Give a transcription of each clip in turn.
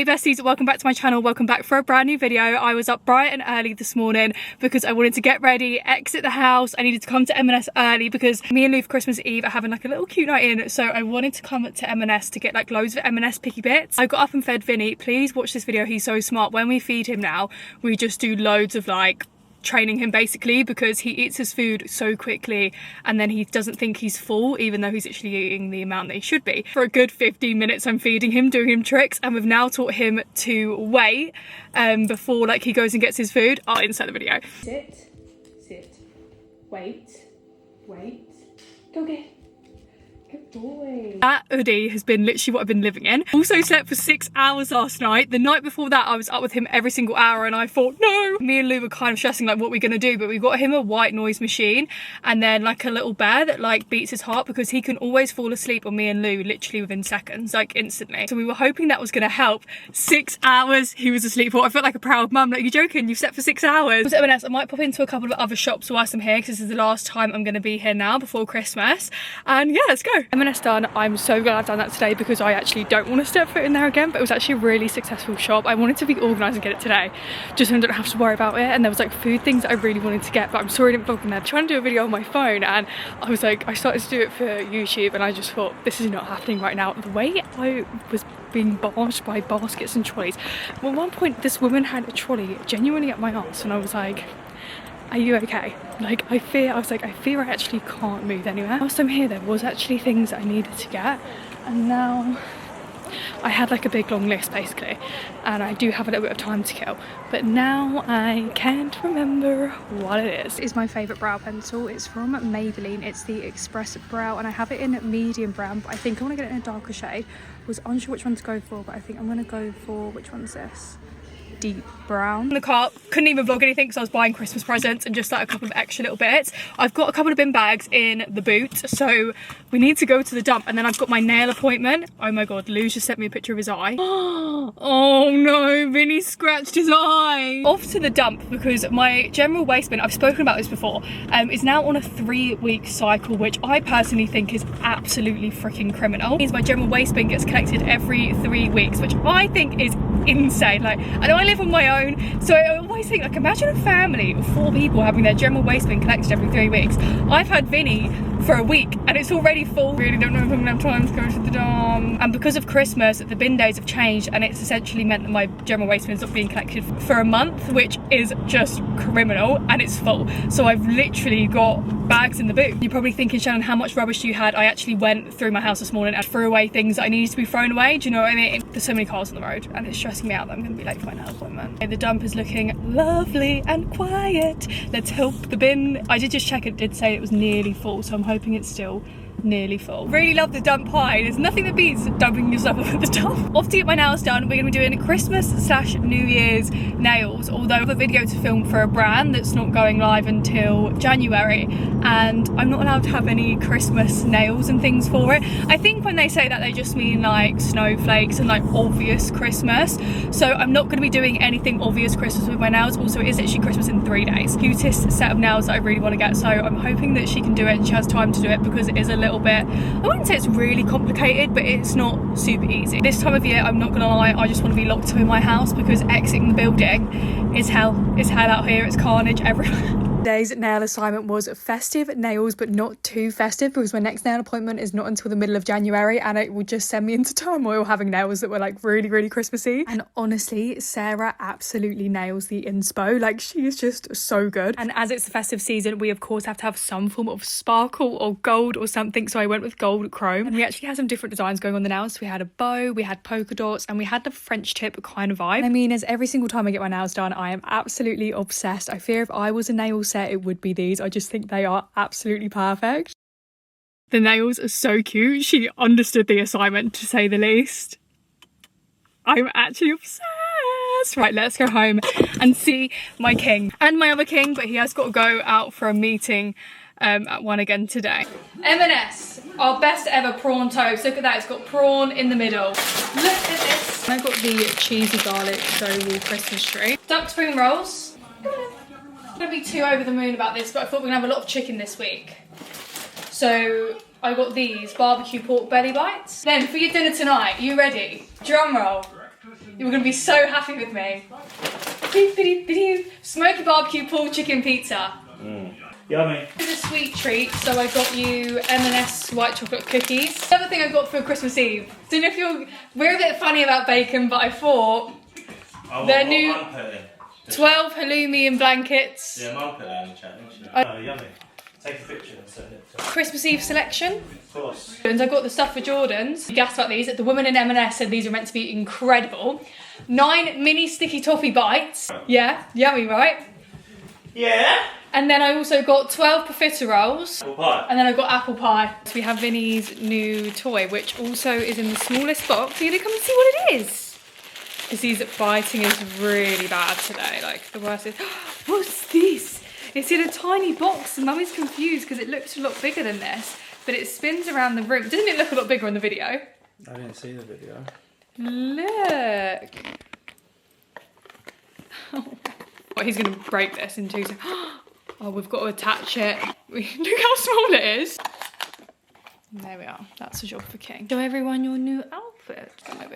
Hey besties, welcome back to my channel, welcome back for a brand new video. I was up bright and early this morning because I wanted to get ready, exit the house. I needed to come to M&S early because me and Lou for Christmas Eve are having like a little cute night in, so I wanted to come to M&S to get like loads of M&S picky bits. I got up and fed Vinnie. Please watch this video, he's so smart. When we feed him now, we just do loads of like training him basically, because he eats his food so quickly and then he doesn't think he's full even though he's actually eating the amount that he should be. For a good 15 minutes I'm feeding him, doing him tricks, and we've now taught him to wait before like he goes and gets his food. I'll insert the video. Sit, wait, go get. Good boy. That hoodie has been literally what I've been living in. Also slept for 6 hours last night. The night before that I was up with him every single hour and I thought, no. Me and Lou were kind of stressing like what we're gonna do, but we got him a white noise machine and then like a little bear that like beats his heart, because he can always fall asleep on me and Lou literally within seconds, like instantly. So we were hoping that was gonna help. 6 hours he was asleep for. I felt like a proud mum. Like, you're joking, you've slept for 6 hours. I might pop into a couple of other shops whilst I'm here because this is the last time I'm gonna be here now before Christmas. And yeah, let's go. M&S done. I'm so glad I've done that today because I actually don't want to step foot in there again, but it was actually a really successful shop. I wanted to be organised and get it today just so I don't have to worry about it, and there was like food things that I really wanted to get, but I'm sorry I didn't vlog in there. I'm trying to do a video on my phone and I was like, I started to do it for YouTube and I just thought this is not happening right now. The way I was being barged by baskets and trolleys. At one point this woman had a trolley genuinely at my arse and I was like, are you okay? Like, I fear I actually can't move anywhere. Whilst I'm here, there was actually things that I needed to get, and now I had like a big long list basically, and I do have a little bit of time to kill, but now I can't remember what it is. This is my favourite brow pencil. It's from Maybelline. It's the Express Brow and I have it in medium brown, but I think I want to get it in a darker shade. I was unsure which one to go for, but I think I'm going to go for, which one's this? Deep brown. In the car, couldn't even vlog anything because I was buying Christmas presents and just like a couple of extra little bits. I've got a couple of bin bags in the boot, so we need to go to the dump, and then I've got my nail appointment. Oh my god, Lou just sent me a picture of his eye. Oh no, Vinnie scratched his eye. Off to the dump because my general waste bin, I've spoken about this before, is now on a 3-week cycle, which I personally think is absolutely freaking criminal. It means my general waste bin gets collected every 3 weeks, which I think is insane. Like, I know I live on my own, so I always think, like, imagine a family of 4 people having their general waste bin collected every 3 weeks. I've had Vinnie for a week and it's already full. Really don't know if I'm gonna have time to go to the dump. And because of Christmas, the bin days have changed and it's essentially meant that my general waste bin is not being collected for a month, which is just criminal, and it's full. So I've literally got bags in the boot. You're probably thinking, Shannon, how much rubbish you had? I actually went through my house this morning and threw away things that I needed to be thrown away. Do you know what I mean? There's so many cars on the road and it's stressing me out that I'm gonna be late for my nail appointment. Okay, the dump is looking lovely and quiet. Let's hope the bin, I did just check, it did say it was nearly full, so I'm hoping it's still nearly full. Really love the dump pie. There's nothing that beats dumping yourself off at the dump. Off to get my nails done. We're gonna be doing Christmas/New Year's nails, although I have a video to film for a brand that's not going live until January, and I'm not allowed to have any Christmas nails and things for it. I think when they say that, they just mean like snowflakes and like obvious Christmas. So I'm not gonna be doing anything obvious Christmas with my nails. Also, it is actually Christmas in 3 days. Cutest set of nails that I really want to get, so I'm hoping that she can do it and she has time to do it, because it is a little bit, I wouldn't say it's really complicated, but it's not super easy. This time of year, I'm not gonna lie, I just want to be locked up in my house because exiting the building is hell. It's hell out here. It's carnage everywhere. Today's nail assignment was festive nails, but not too festive, because my next nail appointment is not until the middle of January, and it would just send me into turmoil having nails that were like really Christmassy. And honestly, Sarah absolutely nails the inspo. Like, she is just so good. And as it's the festive season, we of course have to have some form of sparkle or gold or something, so I went with gold chrome. And we actually had some different designs going on the nails. So we had a bow, we had polka dots, and we had the French tip kind of vibe. And I mean, as every single time I get my nails done, I am absolutely obsessed. I fear if I was a nail set, it would be these. I just think they are absolutely perfect. The nails are so cute. She understood the assignment, to say the least. I'm actually obsessed. Right, let's go home and see my king and my other king, but he has got to go out for a meeting at 1 again today. M&S, our best ever prawn toast. Look at that, it's got prawn in the middle. Look at this. I got the cheesy garlic dough wall Christmas tree. Duck spring rolls. I'm gonna be too over the moon about this, but I thought we're gonna have a lot of chicken this week. So I got these barbecue pork belly bites. Then for your dinner tonight, you ready? Drum roll. You're gonna be so happy with me. Smoky barbecue pulled chicken pizza. Yummy. This is a sweet treat, so I got you M&S white chocolate cookies. The other thing I got for Christmas Eve. Don't know if we're a bit funny about bacon, but I thought their new 12 halloumi and blankets. Yeah, Mum put that in the chat, didn't she? Oh, yummy. Take a picture and send it to her. Christmas Eve selection. Of course. And I got the stuff for Jordans. You gassed about these. The woman in M&S said these are meant to be incredible. 9 mini sticky toffee bites. Yeah, yummy, right? Yeah. And then I also got 12 profiteroles. Apple pie. And then I got apple pie. So we have Vinnie's new toy, which also is in the smallest box. Are you gonna come and see what it is? Because his biting is really bad today. Like the worst is, what's this? It's in a tiny box and Mummy's confused because it looks a lot bigger than this, but it spins around the room. Doesn't it look a lot bigger in the video? I didn't see the video. Look. Oh, he's gonna break this in 2 seconds. Oh, we've got to attach it. Look how small it is. There we are. That's a job for King. Show everyone your new outfit.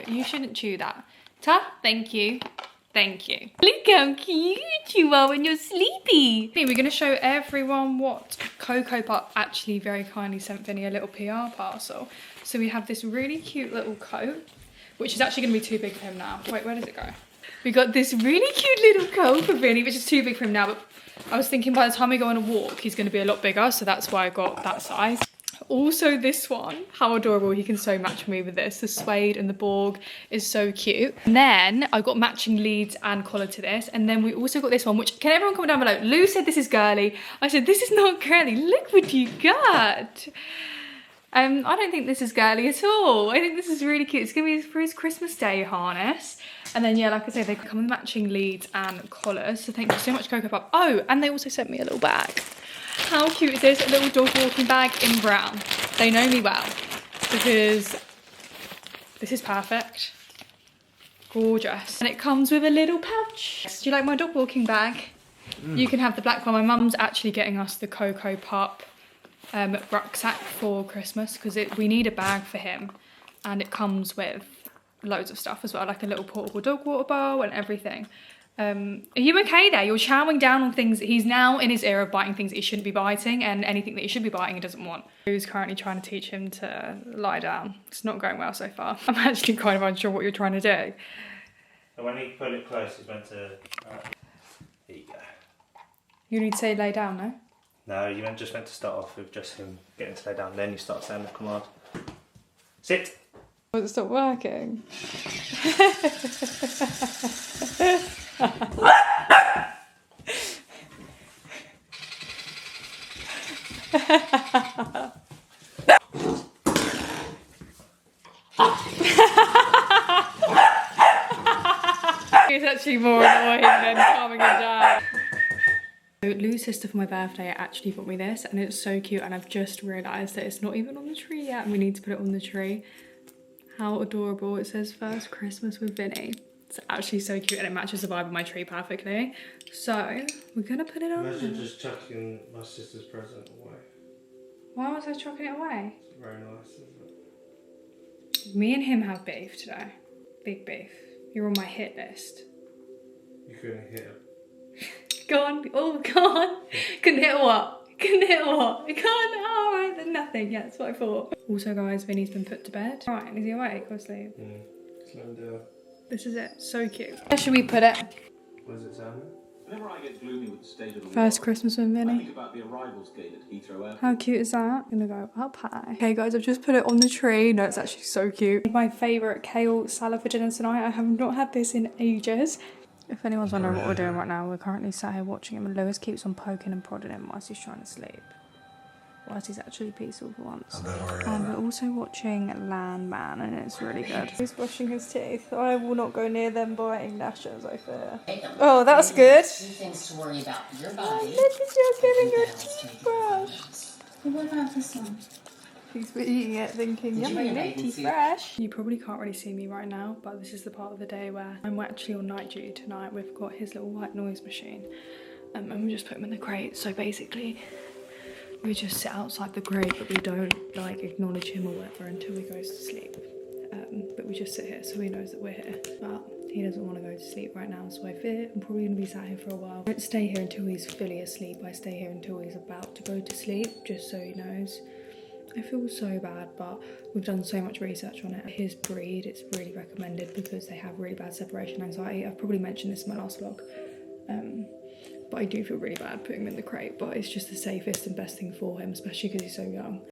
You shouldn't chew that. Ta, thank you. Thank you. Look how cute you are when you're sleepy. We're going to show everyone what Coco Pup actually very kindly sent Vinnie a little PR parcel. So we have this really cute little coat, which is actually going to be too big for him now. Wait, where does it go? We got this really cute little coat for Vinnie, which is too big for him now, but I was thinking by the time we go on a walk, he's going to be a lot bigger, so that's why I got that size. Also this one, how adorable, he can so match me with this. The suede and the Borg is so cute. And then I got matching leads and collar to this. And then we also got this one, which, can everyone comment down below? Lou said this is girly. I said, this is not girly. Look what you got. I don't think this is girly at all. I think this is really cute. It's gonna be for his Christmas Day harness. And then, yeah, like I say, they come with matching leads and collars. So thank you so much, Coco Pup. Oh, and they also sent me a little bag. How cute is this? A little dog walking bag in brown. They know me well because this is perfect. Gorgeous. And it comes with a little pouch. Do you like my dog walking bag? You can have the black one. My mum's actually getting us the Coco Pup rucksack for Christmas because we need a bag for him. And it comes with loads of stuff as well, like a little portable dog water bowl and everything. Are you okay there? You're chowing down on things. He's now in his era of biting things that he shouldn't be biting, and anything that he should be biting he doesn't want. Who's currently trying to teach him to lie down. It's not going well so far. I'm actually kind of unsure what you're trying to do. And when you pull it close, he's meant to... Here you go. You need to say lay down, no? No, you just meant to start off with just him getting to lay down, then you start saying the command. Sit! Will it stop working? It's actually more annoying than calming him down. So Lou's sister for my birthday actually got me this and it's so cute, and I've just realised that it's not even on the tree yet and we need to put it on the tree. How adorable. It says first Christmas with Vinnie. It's actually so cute and it matches the vibe of my tree perfectly. So we're gonna put it on. Imagine just chucking my sister's present away. Why was I chucking it away? It's very nice, isn't it? Me and him have beef today. Big beef. You're on my hit list. You couldn't hit him. Go on. Oh, go on. Couldn't hit what? Couldn't hit what? Go on. Alright, then nothing. Yeah, that's what I thought. Also, guys, Vinnie's been put to bed. Alright, is he awake or asleep? Slow him down. This is it. So cute. Where should we put it? What does it sound? Whenever I get gloomy with the state of the First world, Christmas with I Vinnie. think about the arrivals gate at Heathrow Airport. How cute is that? I'm gonna go up high. Okay guys, I've just put it on the tree. No, it's actually so cute. My favourite kale salad for dinner tonight. I have not had this in ages. If anyone's wondering what we're doing right now, we're currently sat here watching him and Lewis keeps on poking and prodding him whilst he's trying to sleep. Whilst he's actually peaceful for once. And we're also watching Landman and it's really good. He's brushing his teeth. I will not go near them biting gnashers, I fear. Oh, that's good. Things to worry about your body. Look at you giving your toothbrush. What about this one? He's eating it thinking, yummy, you minty, see? fresh. You probably can't really see me right now, but this is the part of the day where I'm actually on night duty tonight. We've got his little white noise machine and we just put him in the crate. So basically, we just sit outside the crate, but we don't like acknowledge him or whatever until he goes to sleep. But we just sit here so he knows that we're here. But He doesn't want to go to sleep right now, so I fear I'm probably going to be sat here for a while. I don't stay here until he's fully asleep. I stay here until he's about to go to sleep, just so he knows. I feel so bad, but we've done so much research on it. His breed, it's really recommended because they have really bad separation anxiety. I've probably mentioned this in my last vlog. But I do feel really bad putting him in the crate, but it's just the safest and best thing for him, especially because he's so young.